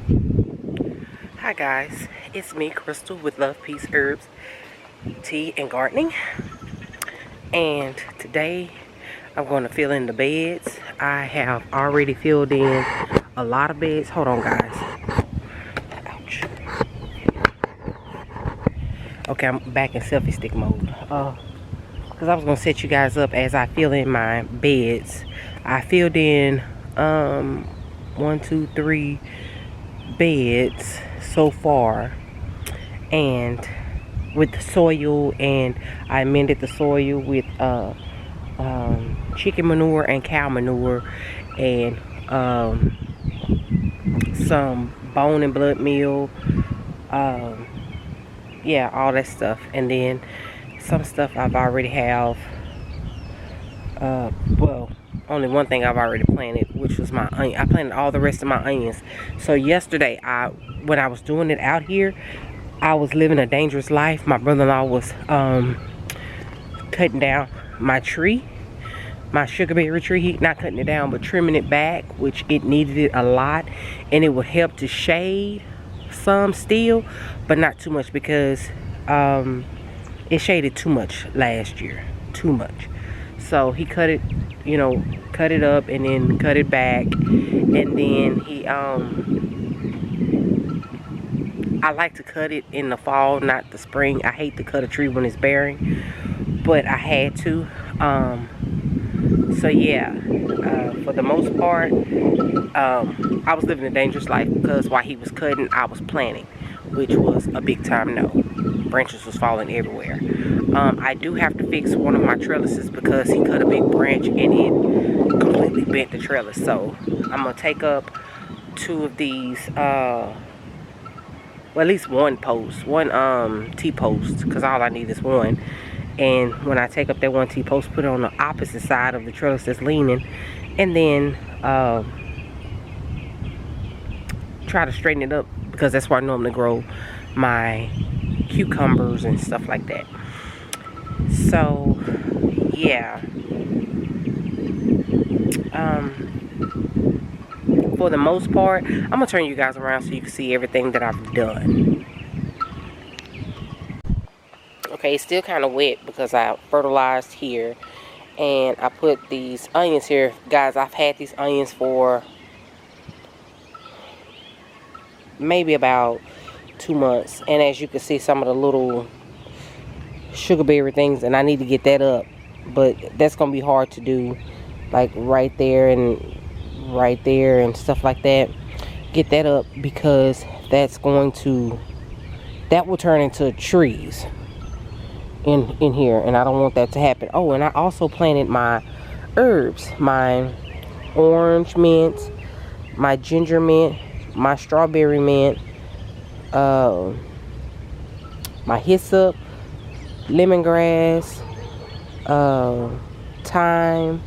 Hi guys, it's me, Crystal, with Love, Peace, Herbs, Tea, and Gardening. And today I'm going to fill in the beds. I have already filled in a lot of beds. Hold on guys. Ouch. Okay, I'm back in selfie stick mode. Because I was going to set you guys up as I fill in my beds. I filled in 1, 2, 3 beds so far, and with the soil, and I amended the soil with chicken manure and cow manure, and some bone and blood meal, yeah, all that stuff. And then some stuff I've already have, well, only one thing I've already planted, which was my onion. I planted all the rest of my onions. So yesterday, when I was doing it out here, I was living a dangerous life. My brother-in-law was cutting down my tree, my sugarberry tree. Not cutting it down, but trimming it back, which it needed it a lot, and it would help to shade some still, but not too much, because it shaded too much last year, too much. So he cut it, you know, cut it up and then cut it back, and then he I like to cut it in the fall, not the spring. I hate to cut a tree when it's bearing, but I had to. So yeah, for the most part, I was living a dangerous life, because while he was cutting, I was planting, which was a big time no. Branches was falling everywhere. I do have to fix one of my trellises, because he cut a big branch and it completely bent the trellis. So I'm gonna take up 2 of these, well, at least one post, one T-post, because all I need is one. And when I take up that one T-post, put it on the opposite side of the trellis that's leaning, and then try to straighten it up, because that's where I normally grow my cucumbers and stuff like that. So yeah, for the most part, I'm gonna turn you guys around so you can see everything that I've done. Okay, it's still kind of wet because I fertilized here, and I put these onions here. Guys, I've had these onions for maybe about 2 months, and as you can see, some of the little sugarberry things, and I need to get that up, but that's gonna be hard to do, like right there and stuff like that. Get that up, because that will turn into trees in here, and I don't want that to happen. Oh, and I also planted my herbs, my orange mint, my ginger mint, my strawberry mint, my hyssop, lemongrass, thyme,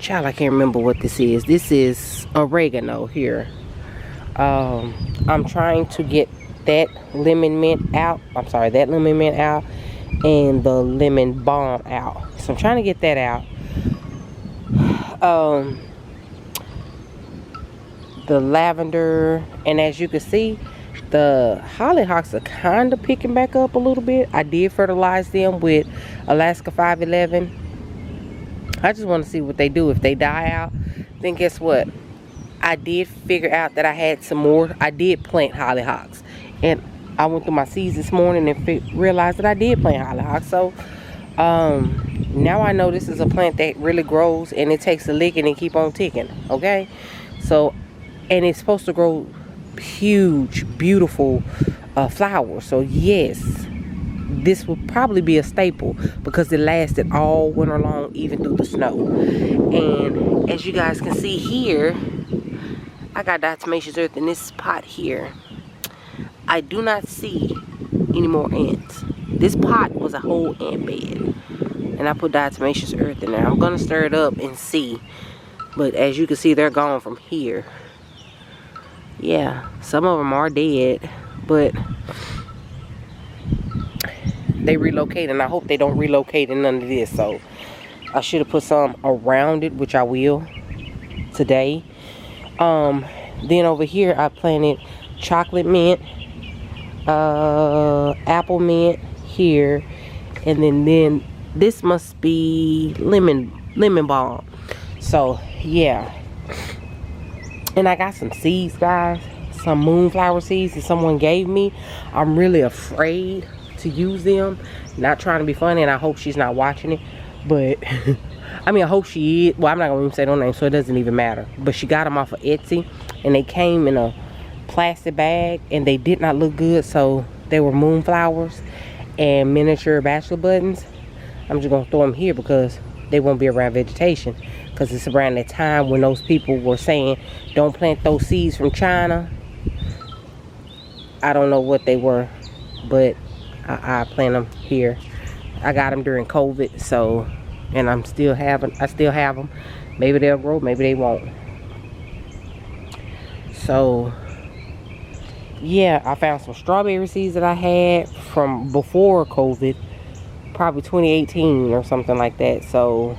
child, I can't remember what this is. This is oregano here. I'm trying to get that lemon mint out. I'm sorry, that lemon mint out, and the lemon balm out. So I'm trying to get that out. The lavender, and as you can see, the hollyhocks are kind of picking back up a little bit. I did fertilize them with Alaska 511. I just want to see what they do. If they die out, then guess what? I did figure out that I had some more. I did plant hollyhocks, and I went through my seeds this morning and realized that I did plant hollyhocks. So now I know this is a plant that really grows, and it takes a licking and keep on ticking. Okay, so, and it's supposed to grow huge, beautiful flowers. So yes, this will probably be a staple, because it lasted all winter long, even through the snow. And as you guys can see here, I got diatomaceous earth in this pot here. I do not see any more ants. This pot was a whole ant bed, and I put diatomaceous earth in there. I'm gonna stir it up and see, but as you can see, they're gone from here. Yeah, some of them are dead, but they relocate, and I hope they don't relocate in none of this. So I should have put some around it, which I will today. Then over here I planted chocolate mint, apple mint here, and then this must be lemon balm. So yeah, and I got some seeds, guys, some moonflower seeds that someone gave me. I'm really afraid to use them, not trying to be funny, and I hope she's not watching it, but I mean, I hope she is. Well, I'm not gonna even say no name, so it doesn't even matter. But she got them off of Etsy, and they came in a plastic bag, and they did not look good. So they were moonflowers and miniature bachelor buttons. I'm just gonna throw them here because they won't be around vegetation, because it's around that time when those people were saying don't plant those seeds from China. I don't know what they were, but I plant them here. I got them during COVID, so, and I still have them. Maybe they'll grow, maybe they won't. So yeah, I found some strawberry seeds that I had from before COVID, probably 2018 or something like that. So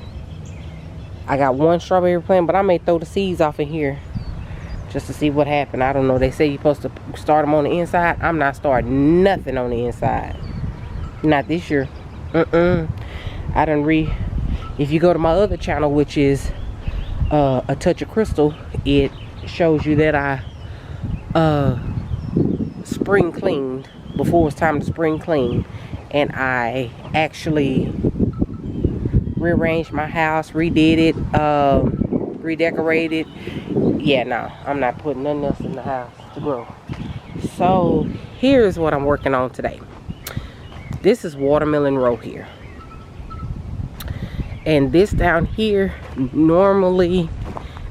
I got one strawberry plant, but I may throw the seeds off in here just to see what happened. I don't know. They say you're supposed to start them on the inside. I'm not starting nothing on the inside. Not this year. I done if you go to my other channel, which is A Touch of Crystal, it shows you that I spring cleaned before it's time to spring clean, and I actually rearranged my house, redid it, redecorated. Yeah, no, I'm not putting nothing else in the house to grow. So here's what I'm working on today. This is watermelon row here, and this down here normally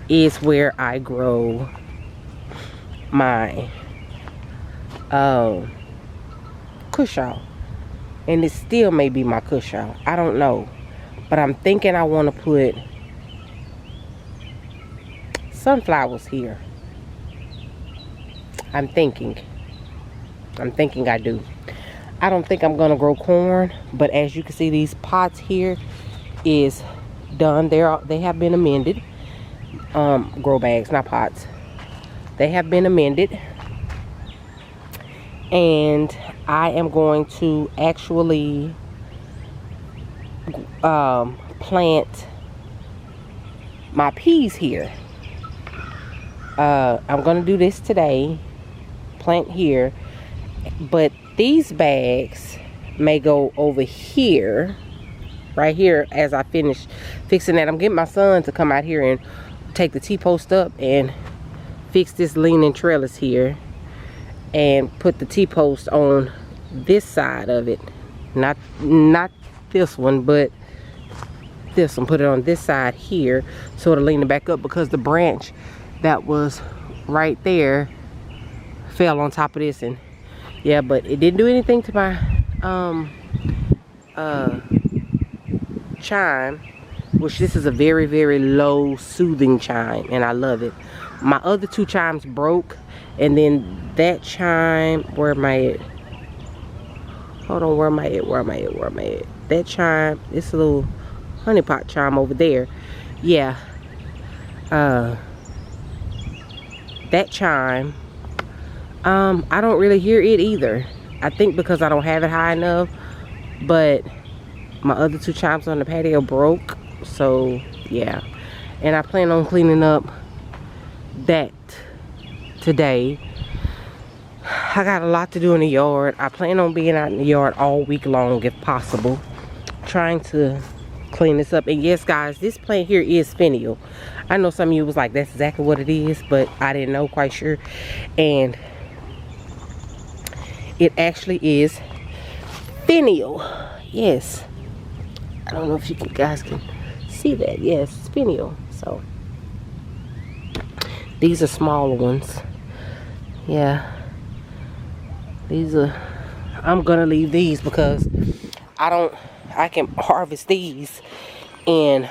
is where I grow my cushaw, and it still may be my cushaw, I don't know, but I'm thinking I want to put sunflowers here. I'm thinking I do. I don't think I'm gonna grow corn, but as you can see, these pots here is done. They have been amended. Grow bags, not pots. They have been amended, and I am going to actually plant my peas here. I'm gonna do this today, plant here, but these bags may go over here, right here, as I finish fixing that. I'm getting my son to come out here and take the T-post up and fix this leaning trellis here, and put the T-post on this side of it, not this one, but this one. Put it on this side here, so it'll lean it back up, because the branch that was right there fell on top of this. And yeah, but it didn't do anything to my chime, which this is a very, very low soothing chime, and I love it. My other two chimes broke, and then that chime, where am I at? Hold on, where am I at? That chime, this little honey pot chime over there, yeah, that chime, I don't really hear it either. I think because I don't have it high enough, but my other two chimes on the patio broke. So yeah, and I plan on cleaning up that today. I got a lot to do in the yard. I plan on being out in the yard all week long if possible, trying to clean this up. And yes, guys, this plant here is fennel. I know some of you was like, that's exactly what it is, but I didn't know, quite sure. And it actually is fennel. Yes, I don't know if you guys can see that. Yes, it's fennel. So these are smaller ones. Yeah, these are, I'm gonna leave these because I can harvest these in,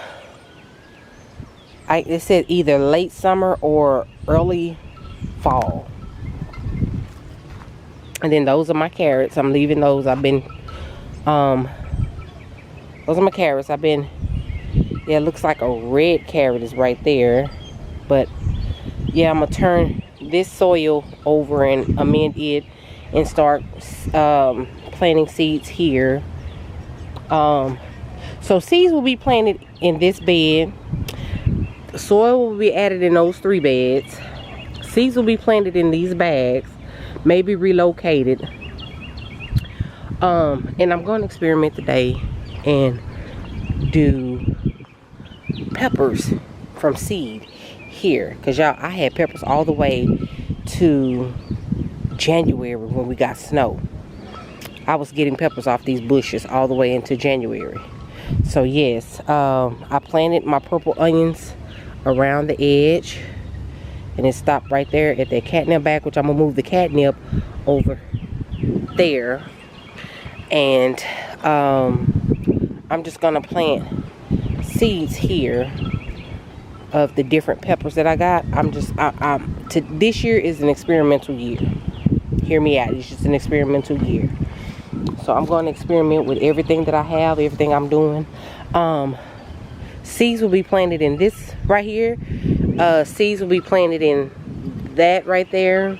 it said either late summer or early fall. And then those are my carrots. I'm leaving those. Those are my carrots. Yeah, it looks like a red carrot is right there, but yeah, I'm gonna turn this soil over and amend it and start planting seeds here. So seeds will be planted in this bed. Soil will be added in those 3 beds. Seeds will be planted in these bags, maybe relocated. And I'm going to experiment today and do peppers from seed here, because y'all, I had peppers all the way to January when we got snow. I was getting peppers off these bushes all the way into January. So yes, I planted my purple onions around the edge, and it stopped right there at that catnip bag, which I'm gonna move the catnip over there. And I'm just gonna plant seeds here of the different peppers that I got. This year is an experimental year. Hear me out. It's just an experimental year. So I'm going to experiment with everything that I have, everything I'm doing. Seeds will be planted in this right here. Seeds will be planted in that right there.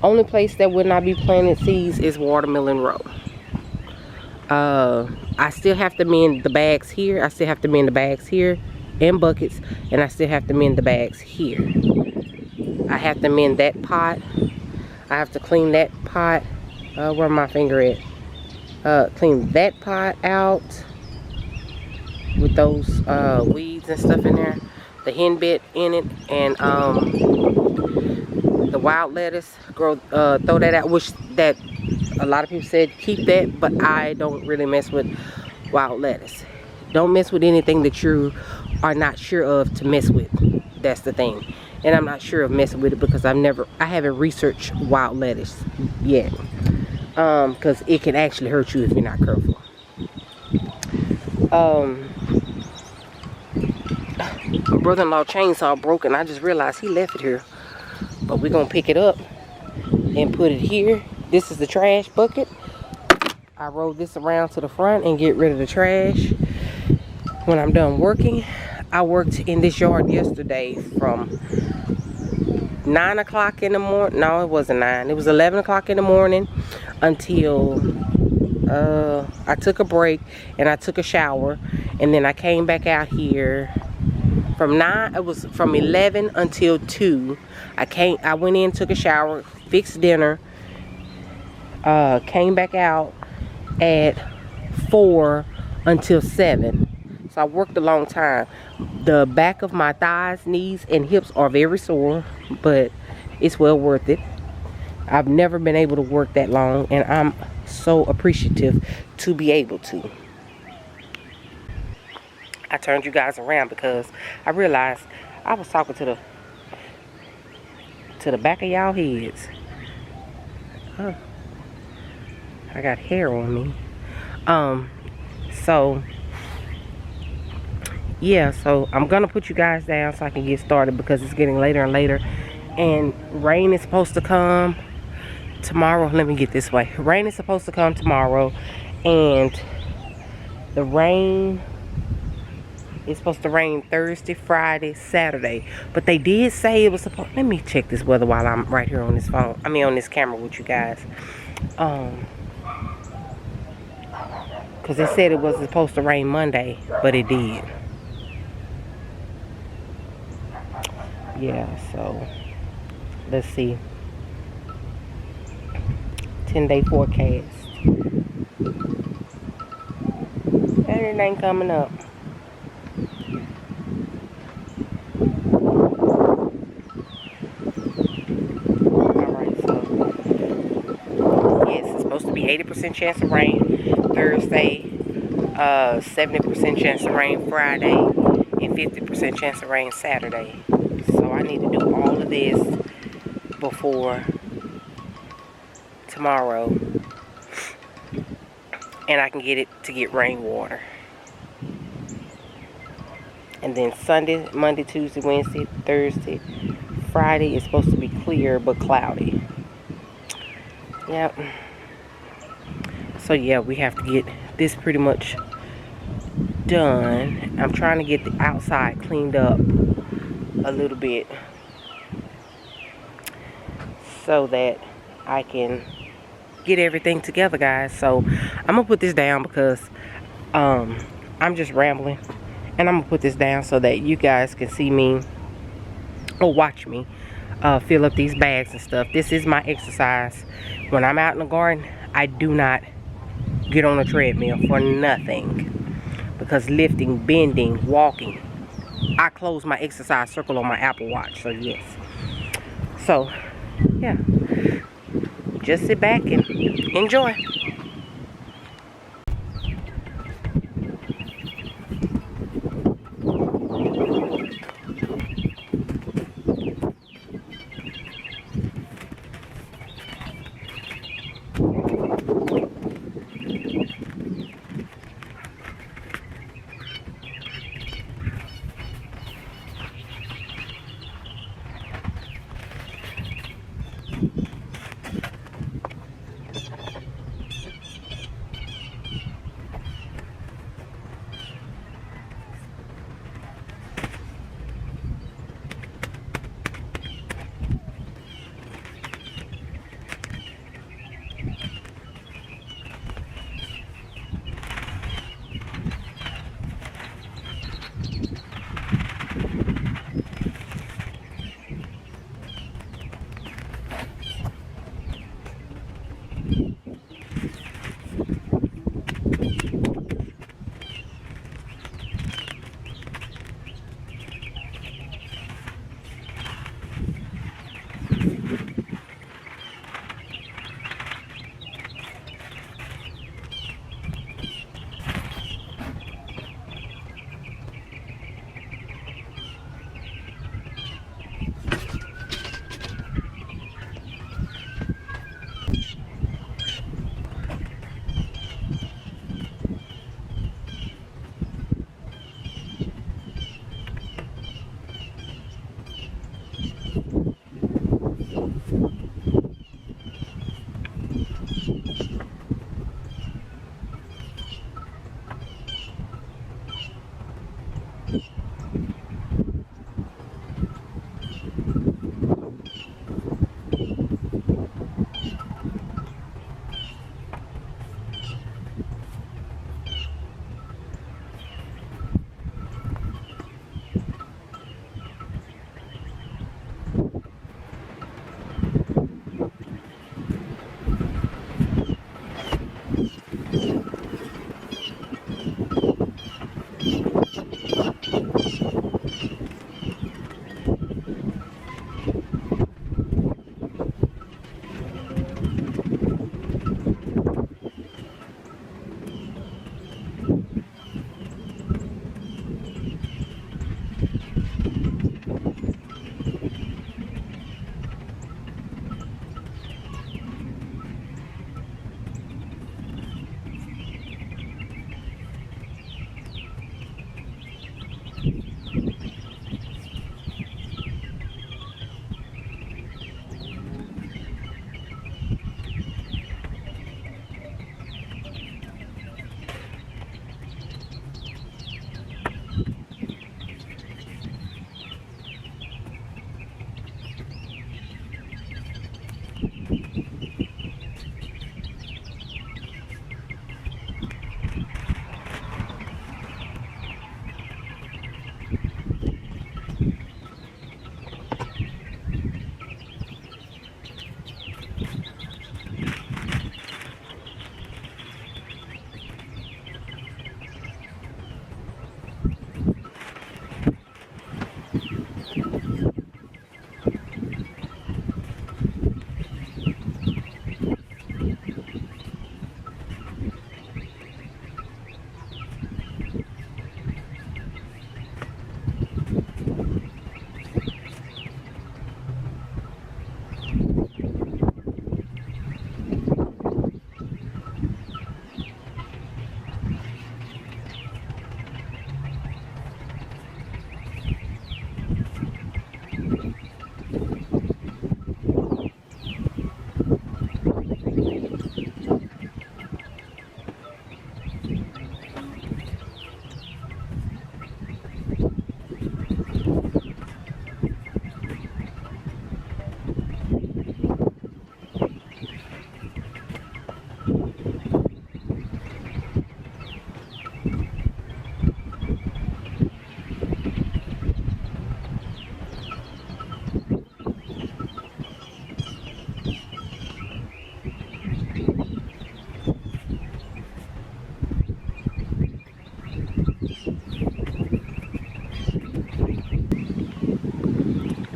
Only place that would not be planted seeds is Watermelon Row. I still have to mend the bags here. I still have to mend the bags here and buckets, and I still have to mend the bags here. I have to mend that pot. I have to clean that pot. Where my finger at? Clean that pot out with those weeds and stuff in there. The hen bit in it, and the wild lettuce. Throw that out. Which that a lot of people said keep that, but I don't really mess with wild lettuce. Don't mess with anything that you are not sure of to mess with. That's the thing. And I'm not sure of messing with it because I haven't researched wild lettuce yet. Because it can actually hurt you if you're not careful. My brother-in-law chainsaw broke, and I just realized he left it here. But we're gonna pick it up and put it here. This is the trash bucket. I roll this around to the front and get rid of the trash when I'm done working. I worked in this yard yesterday from 9 o'clock in the morning. No, it wasn't 9. It was 11 o'clock in the morning until I took a break and I took a shower, and then I came back out here from 9. It was from 11 until 2. I went in, took a shower, fixed dinner, came back out at 4 until 7. So I worked a long time. The back of my thighs, knees, and hips are very sore, but it's well worth it. I've never been able to work that long, and I'm so appreciative to be able to. I turned you guys around because I realized I was talking to the back of y'all heads. Huh. I got hair on me. So yeah, so I'm gonna put you guys down so I can get started because it's getting later and later, and rain is supposed to come tomorrow. Let me get this way. Rain is supposed to come tomorrow, and the rain is supposed to rain Thursday, Friday, Saturday. But they did say it was supposed. Let me check this weather while I'm right here on this phone. I mean on this camera with you guys. Because they said it was supposed to rain Monday, but it did. Yeah, so let's see. 10-day forecast. And it ain't coming up. Alright, so yes, it's supposed to be 80% chance of rain Thursday, 70% chance of rain Friday, and 50% chance of rain Saturday. So I need to do all of this before tomorrow, and I can get it to get rainwater. And then Sunday, Monday, Tuesday, Wednesday, Thursday, Friday is supposed to be clear but cloudy. Yep. So yeah, we have to get this pretty much done. I'm trying to get the outside cleaned up a little bit so that I can get everything together, guys. So I'm gonna put this down because I'm just rambling, and I'm gonna put this down so that you guys can see me or watch me fill up these bags and stuff. This is my exercise. When I'm out in the garden, I do not get on a treadmill for nothing, because lifting, bending, walking, I close my exercise circle on my Apple Watch. So yes, so yeah, just sit back and enjoy.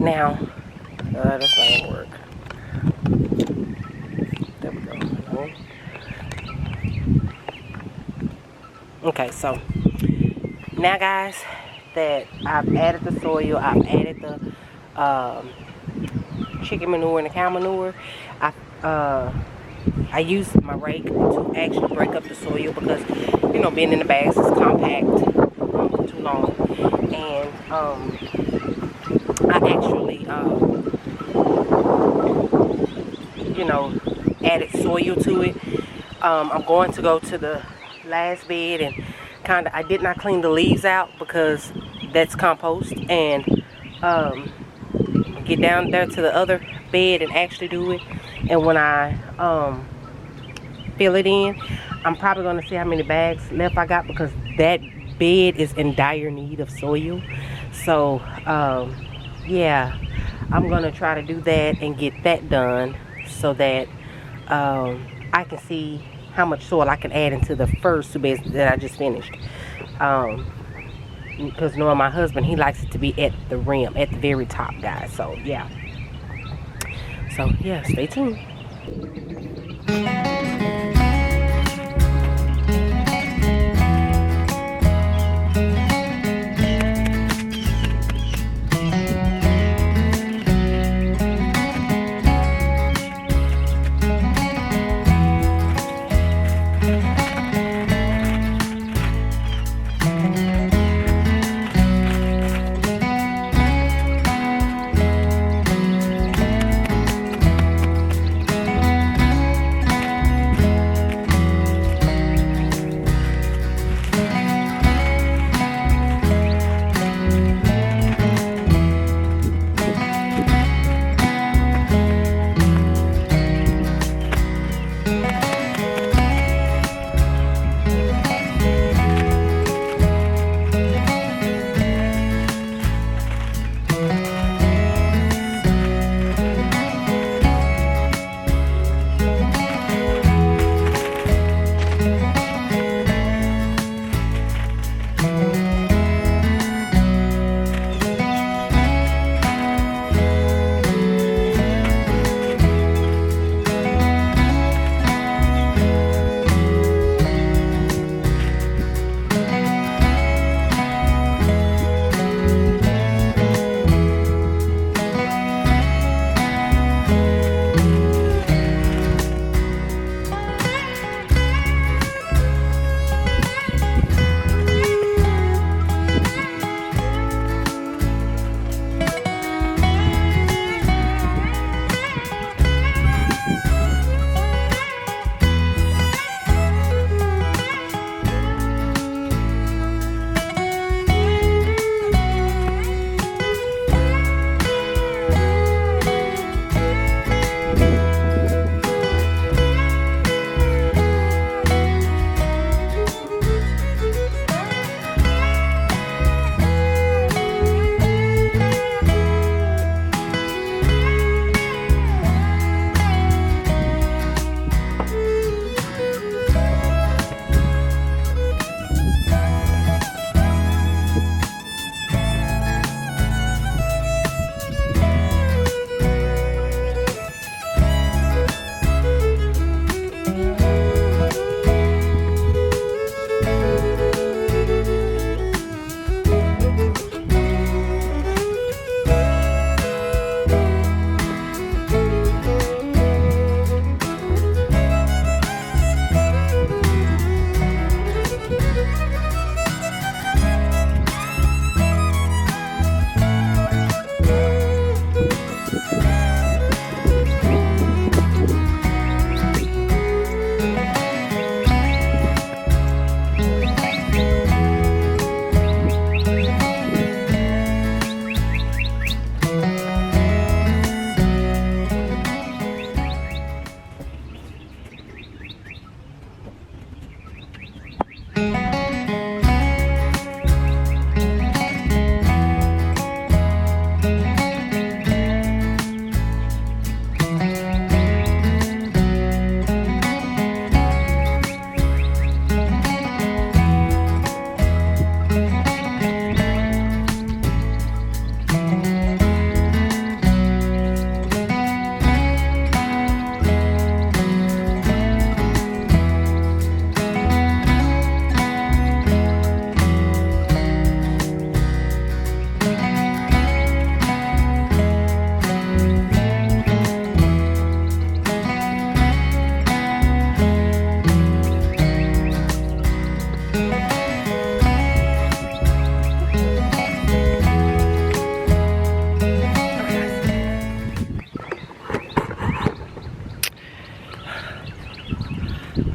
Now, this not gonna work. There we go. Okay, so now guys, that I've added the soil, I've added the chicken manure and the cow manure, I use my rake to actually break up the soil because, you know, being in the bags is compact for too long. And I actually, you know, added soil to it. I'm going to go to the last bed and I did not clean the leaves out because that's compost, and get down there to the other bed and actually do it. And when I fill it in, I'm probably going to see how many bags left I got, because that bed is in dire need of soil. So yeah, I'm going to try to do that and get that done so that I can see how much soil I can add into the first 2 beds that I just finished. Because knowing my husband, he likes it to be at the rim, at the very top, guys. So yeah. So yeah, stay tuned.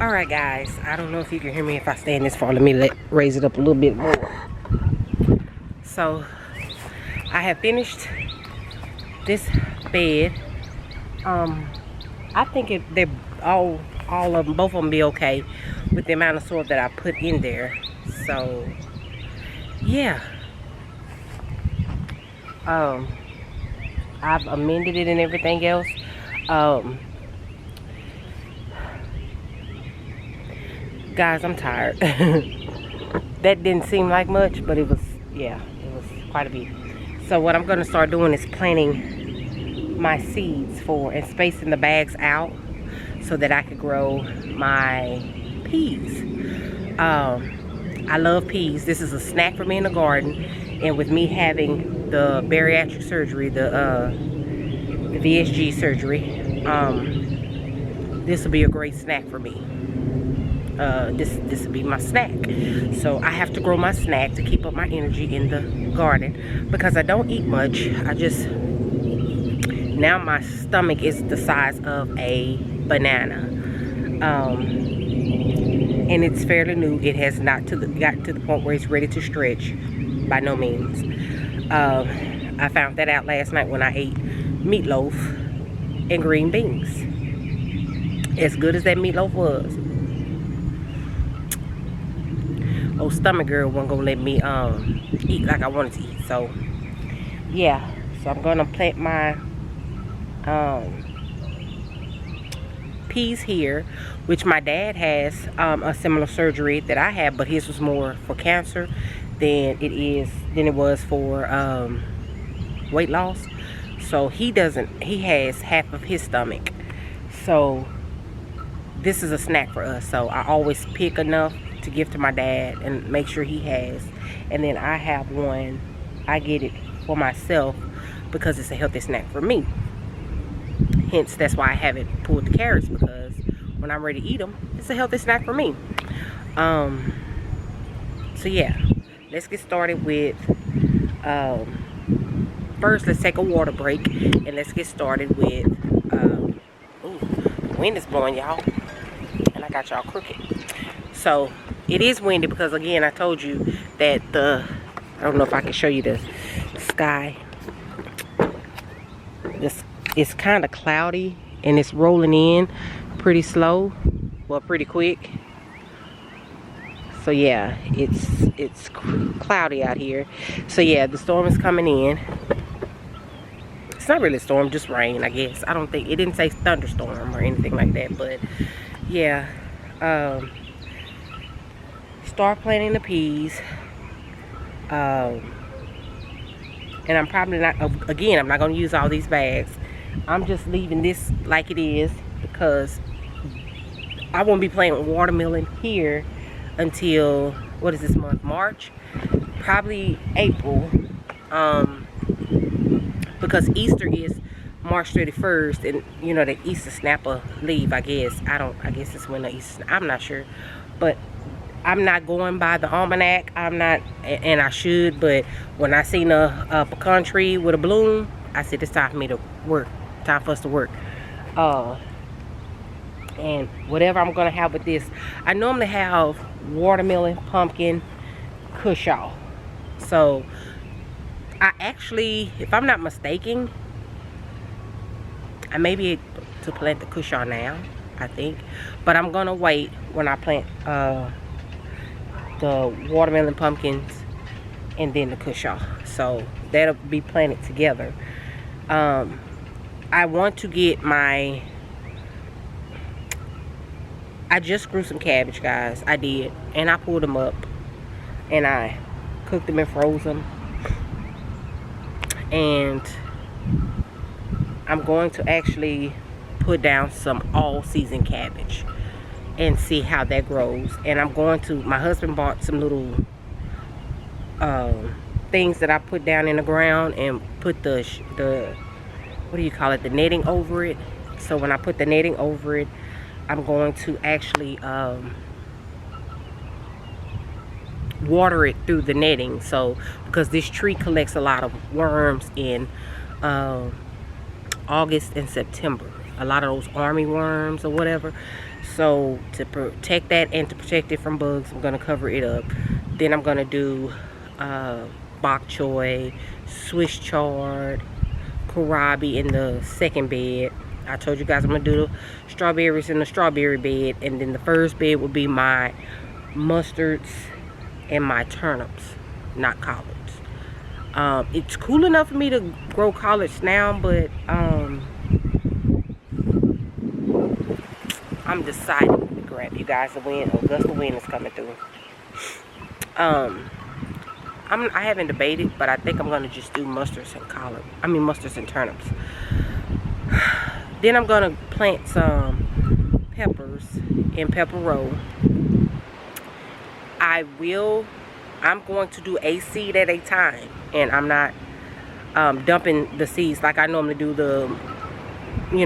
Alright guys, I don't know if you can hear me if I stand this far. Let me raise it up a little bit more. So I have finished this bed. I think they're all of them, both of them be okay with the amount of soil that I put in there. So yeah, I've amended it and everything else. Guys, I'm tired. That didn't seem like much, but it was, yeah, it was quite a bit. So what I'm going to start doing is planting my seeds for and spacing the bags out so that I could grow my peas. I love peas. This is a snack for me in the garden, and with me having the bariatric surgery, the VSG surgery, this will be a great snack for me. This will be my snack. So I have to grow my snack to keep up my energy in the garden, because I don't eat much. Now my stomach is the size of a banana, and it's fairly new. It has not got to the point where it's ready to stretch, by no means. I found that out last night when I ate meatloaf and green beans. As good as that meatloaf was, old stomach girl wasn't gonna let me eat like I wanted to eat. So yeah, so I'm gonna plant my peas here, which my dad has a similar surgery that I have, but his was more for cancer than it was for weight loss. So he has half of his stomach. So this is a snack for us. So I always pick enough to give to my dad and make sure he has, and then I have one. I get it for myself because it's a healthy snack for me. Hence, that's why I haven't pulled the carrots, because when I'm ready to eat them, it's a healthy snack for me. So yeah, let's get started with first let's take a water break, and let's get started with ooh, the wind is blowing, y'all, and I got y'all crooked. So it is windy because, again, I told you that I don't know if I can show you the sky. It's kind of cloudy, and it's rolling in pretty slow, well, pretty quick. So yeah, it's cloudy out here. So yeah, the storm is coming in. It's not really a storm, just rain, I guess. I don't think it didn't say thunderstorm or anything like that, but yeah. Start planting the peas, and I'm probably not, again, I'm not going to use all these bags. I'm just leaving this like it is, because I won't be planting watermelon here until, what is this month, March, probably April, because Easter is March 31st, and you know, the Easter snapper leave, I guess. I guess it's when the Easter, I'm not sure, but I'm not going by the almanac. I'm not, and I should, but when I seen a pecan tree with a bloom, I said it's time for me to work. Time for us to work. And whatever I'm gonna have with this, I normally have watermelon, pumpkin, cushaw. So I actually, if I'm not mistaken, I may be able to plant the cushaw now, I think, but I'm gonna wait when I plant the watermelon, pumpkins, and then the cushaw. So that'll be planted together. I want to get I just grew some cabbage, guys. I did, and I pulled them up, and I cooked them and froze them, and I'm going to actually put down some all-season cabbage and see how that grows. And I'm going to, my husband bought some little things that I put down in the ground and put the what do you call it, the netting over it. So when I put the netting over it, I'm going to actually water it through the netting. So because this tree collects a lot of worms in August and September. a lot of those army worms or whatever. So to protect that and to protect it from bugs, I'm going to cover it up. Then I'm going to do bok choy, Swiss chard, kohlrabi in the second bed. I told you guys I'm going to do the strawberries in the strawberry bed. And then the first bed will be my mustards and my turnips, not collards. It's cool enough for me to grow collards now, but I'm deciding to grab you guys. A gust of wind is coming through. I haven't debated, but I think I'm gonna just do mustards and turnips. Then I'm gonna plant some peppers in pepper row. I'm going to do a seed at a time, and I'm not dumping the seeds like I normally do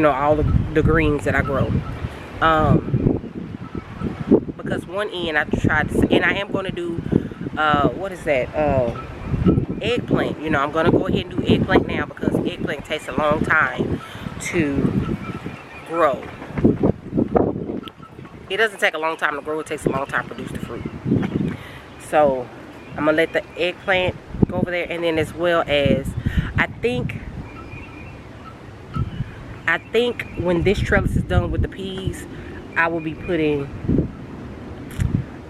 all the greens that I grow. Because one end I tried to, and I am going to do eggplant. I'm going to go ahead and do eggplant now, because eggplant takes a long time to grow. It doesn't take a long time to grow, it takes a long time to produce the fruit. So I'm gonna let the eggplant go over there, and then as well as I think when this trellis is done with the peas, I will be putting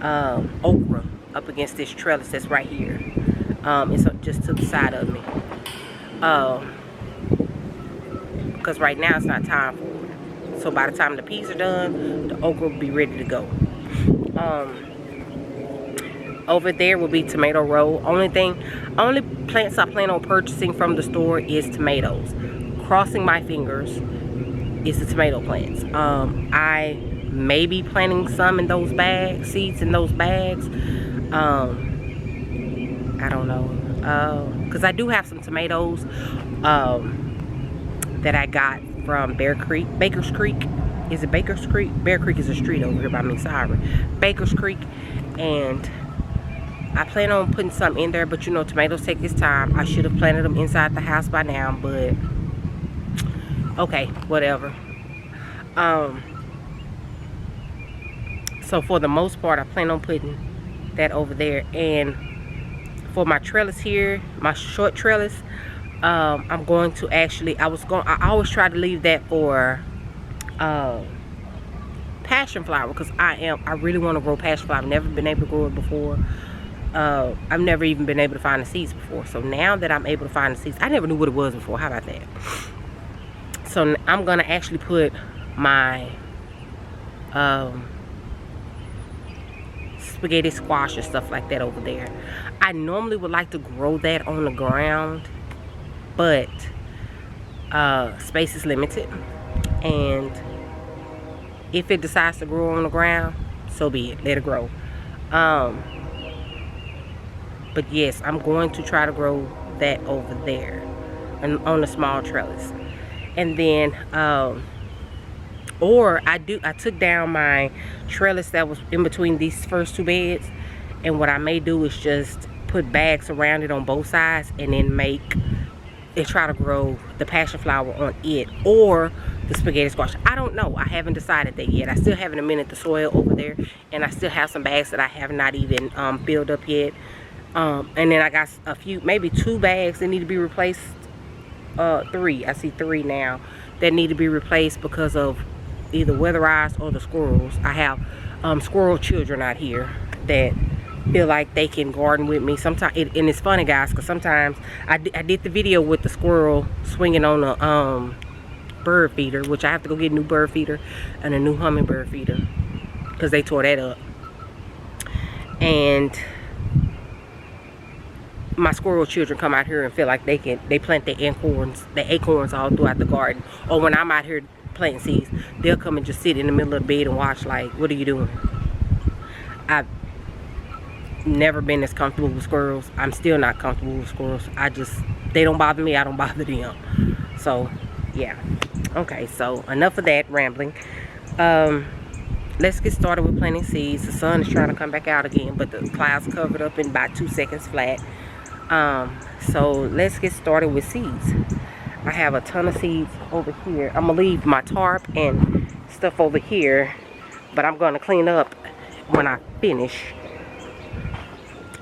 okra up against this trellis that's right here. It's just to the side of me, because right now it's not time for it. So by the time the peas are done, the okra will be ready to go. Over there will be tomato row. Only plants I plan on purchasing from the store is tomatoes. Crossing my fingers is the tomato plants. I may be planting some in those bags, seeds in those bags. I don't know, because I do have some tomatoes that I got from Baker's Creek. Is it Baker's Creek? Bear Creek is a street over here by me, sorry. Baker's Creek. And I plan on putting some in there, but tomatoes take its time. I should have planted them inside the house by now, but okay, whatever. So for the most part, I plan on putting that over there. And for my trellis here, my short trellis, I'm going to actually, I always try to leave that for passion flower, because I really want to grow passion flower. I've never been able to grow it before. I've never even been able to find the seeds before. So now that I'm able to find the seeds, I never knew what it was before. How about that? So I'm gonna actually put my spaghetti squash and stuff like that over there. I normally would like to grow that on the ground, but space is limited, and if it decides to grow on the ground, so be it, let it grow. But yes, I'm going to try to grow that over there and on a small trellis. And then I took down my trellis that was in between these first two beds, and what I may do is just put bags around it on both sides, and then try to grow the passion flower on it, or the spaghetti squash. I don't know. I haven't decided that yet. I still haven't amended the soil over there, and I still have some bags that I have not even filled up yet. And then I got a few, maybe 2 bags that need to be replaced. 3. I see 3 now that need to be replaced because of either weatherized or the squirrels. I have squirrel children out here that feel like they can garden with me sometimes. And it's funny, guys, because sometimes I did the video with the squirrel swinging on a bird feeder, which I have to go get a new bird feeder and a new hummingbird feeder because they tore that up. And my squirrel children come out here and feel like they plant their acorns all throughout the garden. Or when I'm out here planting seeds, they'll come and just sit in the middle of the bed and watch, like, what are you doing? I've never been as comfortable with squirrels. I'm still not comfortable with squirrels. They don't bother me, I don't bother them. So yeah, okay, so enough of that rambling. Let's get started with planting seeds. The sun is trying to come back out again, but the clouds covered up in about 2 seconds flat. So let's get started with seeds. I have a ton of seeds over here. I'm gonna leave my tarp and stuff over here, but I'm gonna clean up when I finish.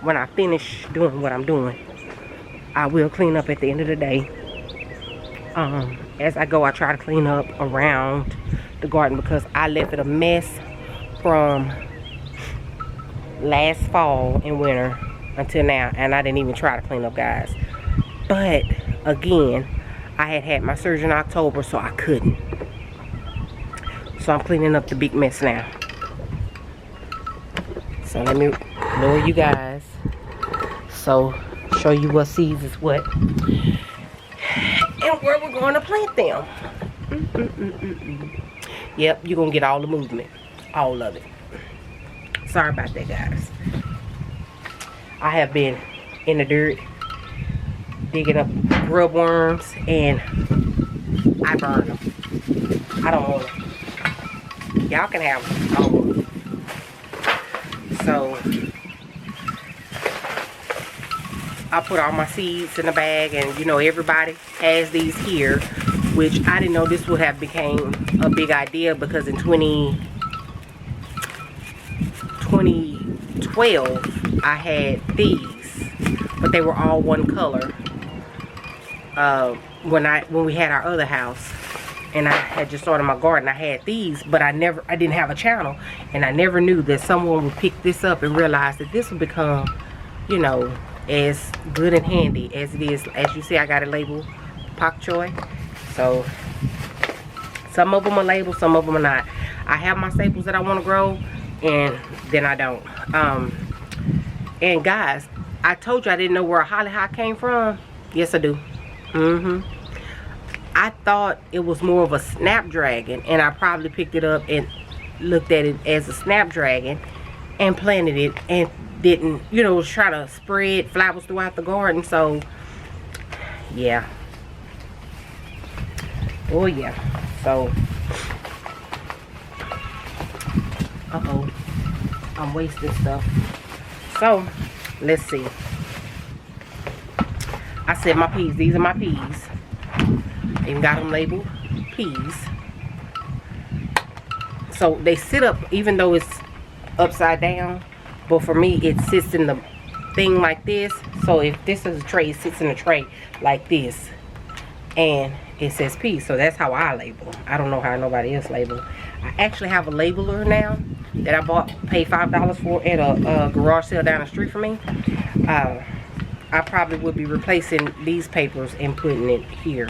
When I finish doing what I'm doing, I will clean up at the end of the day. As I go, I try to clean up around the garden because I left it a mess from last fall and winter until now, and I didn't even try to clean up, guys. But again, I had my surgery in October, so I couldn't. So I'm cleaning up the big mess now. So let me lower you guys, so show you what seeds is what and where we're going to plant them. Yep, you're gonna get all the movement, all of it. Sorry about that, guys. I have been in the dirt digging up grub worms, and I burn them. I don't want them. Y'all can have them. I don't want them. So I put all my seeds in a bag, and you know, everybody has these here, which I didn't know this would have became a big idea, because in 2012 I had these, but they were all one color when we had our other house, and I had just started my garden. I had these, but I didn't have a channel, and I never knew that someone would pick this up and realize that this would become, you know, as good and handy as it is. As you see, I got it labeled pak choi. So some of them are labeled, some of them are not. I have my staples that I want to grow, and then I don't. And guys, I told you I didn't know where a hollyhock came from. Yes, I do. I thought it was more of a snapdragon, and I probably picked it up and looked at it as a snapdragon and planted it, and didn't, you know, was trying to spread flowers throughout the garden. So yeah. Oh yeah. So I'm wasting stuff. So let's see. I said my peas. These are my peas. Even got them labeled peas. So they sit up, even though it's upside down, but for me it sits in the thing like this. So if this is a tray, it sits in a tray like this, and it says peas. So that's how I label. I don't know how nobody else label. I actually have a labeler now that I paid $5 for at a garage sale down the street from me. I probably would be replacing these papers and putting it here.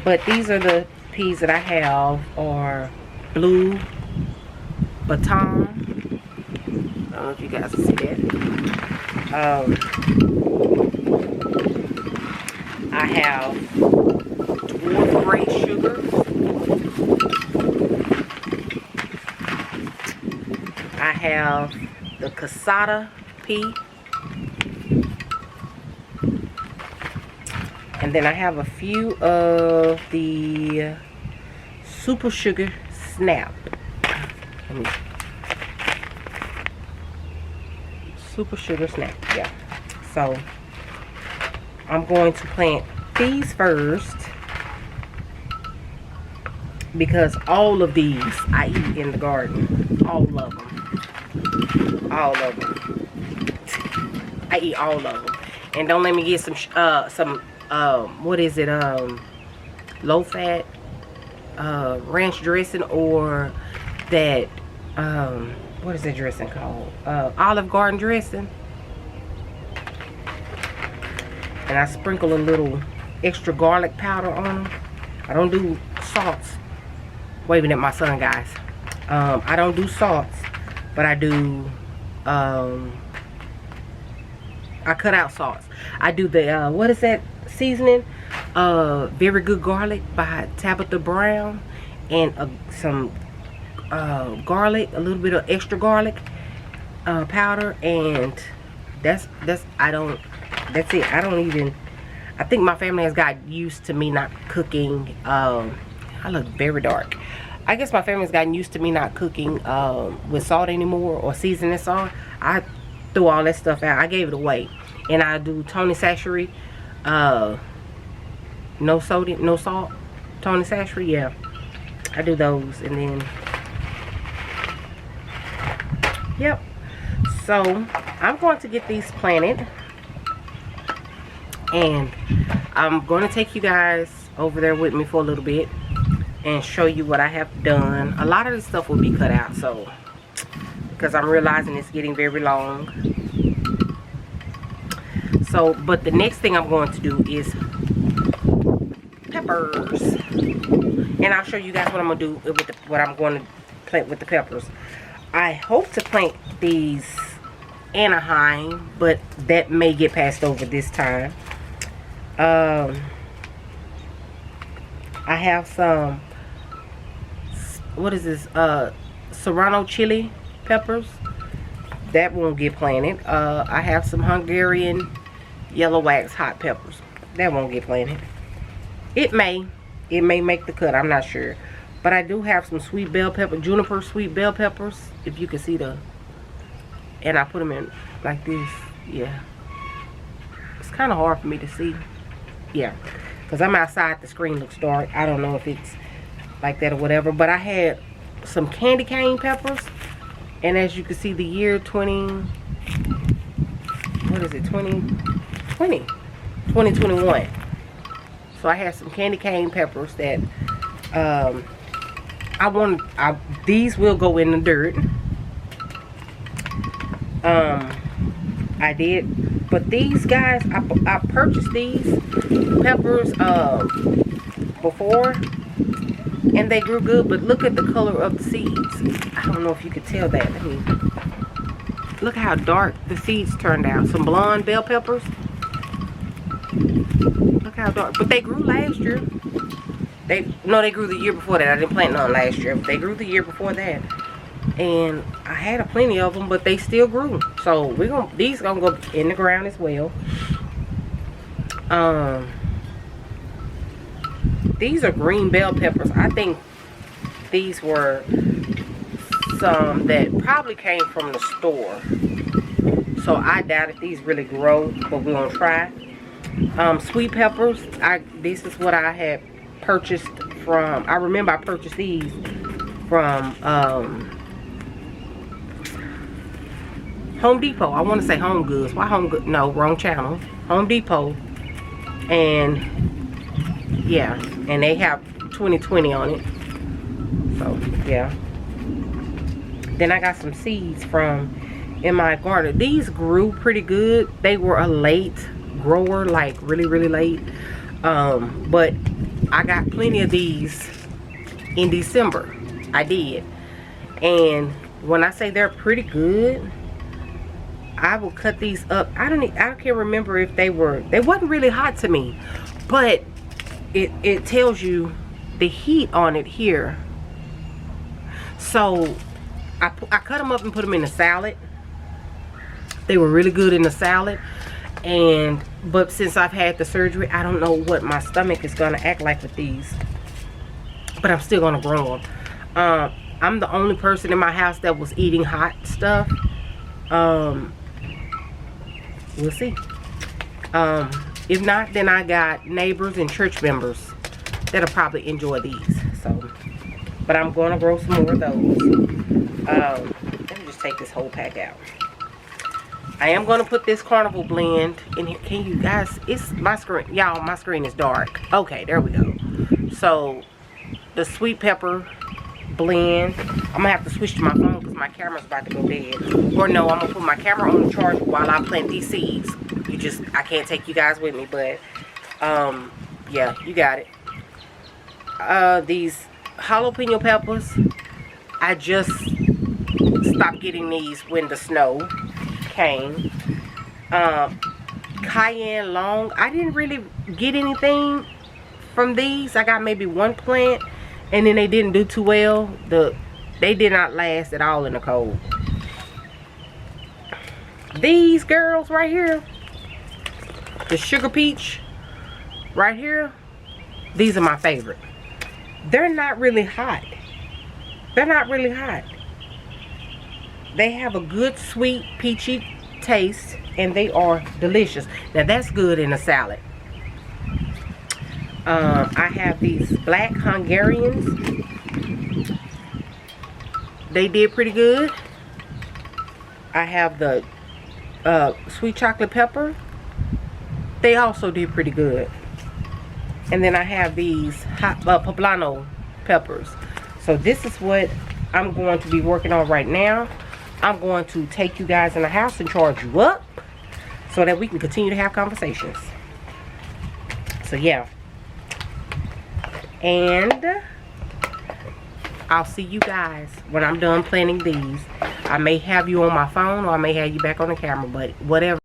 But these are the peas that I have, are blue baton. I don't know if you guys can see that. I have dwarf gray sugar. I have the cassata pea. And then I have a few of the super sugar snap. Super sugar snap, yeah. So I'm going to plant these first, because all of these I eat in the garden. All of them. All of them. I eat all of them. And don't let me get some what is it, low fat ranch dressing, or that what is that dressing called, Olive Garden dressing. And I sprinkle a little extra garlic powder on them. I don't do salts. Waving at my son, guys. I don't do salts, but I do I cut out salts. I do the what is that seasoning, Very Good Garlic by Tabitha Brown, and some garlic, a little bit of extra garlic powder, and that's it. I don't even, I think my family has got used to me not cooking. I look very dark. I guess my family's gotten used to me not cooking with salt anymore, or seasoning salt. I threw all that stuff out. I gave it away. And I do Tony Sacheri no sodium, no salt, Tony Sashry. Yeah, I do those. And then, yep. So I'm going to get these planted, and I'm going to take you guys over there with me for a little bit and show you what I have done. A lot of this stuff will be cut out, so because I'm realizing it's getting very long. So, but the next thing I'm going to do is peppers, and I'll show you guys what I'm gonna do with what I'm going to plant with the peppers. I hope to plant these Anaheim, but that may get passed over this time. I have some, what is this, Serrano chili peppers. That won't get planted. I have some Hungarian yellow wax hot peppers. That won't get planted. It may make the cut, I'm not sure. But I do have some sweet bell pepper, juniper sweet bell peppers, if you can see the, and I put them in like this. Yeah, it's kind of hard for me to see. Yeah, because I'm outside, the screen looks dark. I don't know if it's like that or whatever. But I had some candy cane peppers, and as you can see, the year 2021. So I had some candy cane peppers that these will go in the dirt. I did, but these guys, I purchased these peppers before, and they grew good. But look at the color of the seeds. I don't know if you could tell that. Let me look how dark the seeds turned out. Some blonde bell peppers. Look how dark. But they grew last year. They grew the year before that. I didn't plant none last year, but they grew the year before that. And I had a plenty of them, but they still grew. So these gonna go in the ground as well. These are green bell peppers. I think these were some that probably came from the store. So I doubt if these really grow, but we're gonna try. Sweet peppers. This is what I had purchased from. I remember I purchased these from Home Depot. I want to say Home Goods. Why Home Goods? No, wrong channel. Home Depot. And yeah, and they have 2020 on it. So yeah. Then I got some seeds from in my garden. These grew pretty good. They were a late grower, like really late. But I got plenty of these in December. I did. And when I say they're pretty good, I will cut these up. I can't remember if they wasn't really hot to me, but it tells you the heat on it here. So I cut them up and put them in a salad. They were really good in the salad. But since I've had the surgery, I don't know what my stomach is gonna act like with these, but I'm still gonna grow them. I'm the only person in my house that was eating hot stuff. We'll see. If not, then I got neighbors and church members that'll probably enjoy these. So, but I'm gonna grow some more of those. Let me just take this whole pack out. I am gonna put this carnival blend in here. Can you guys? It's my screen, y'all. My screen is dark. Okay, there we go. So the sweet pepper blend. I'm gonna have to switch to my phone because my camera's about to go dead. Or no, I'm gonna put my camera on the charger while I plant these seeds. I can't take you guys with me, but yeah, you got it. These jalapeno peppers, I just stopped getting these when the snow came. Cayenne long, I didn't really get anything from these. I got maybe one plant, and then they didn't do too well. They did not last at all in the cold. These girls right here, the sugar peach right here, these are my favorite. They're not really hot. They're not really hot. They have a good sweet peachy taste, and they are delicious. Now that's good in a salad. I have these black Hungarians. They did pretty good. I have the sweet chocolate pepper. They also did pretty good. And then I have these hot poblano peppers. So this is what I'm going to be working on right now. I'm going to take you guys in the house and charge you up so that we can continue to have conversations. So yeah. And I'll see you guys when I'm done planting these. I may have you on my phone or I may have you back on the camera, but whatever.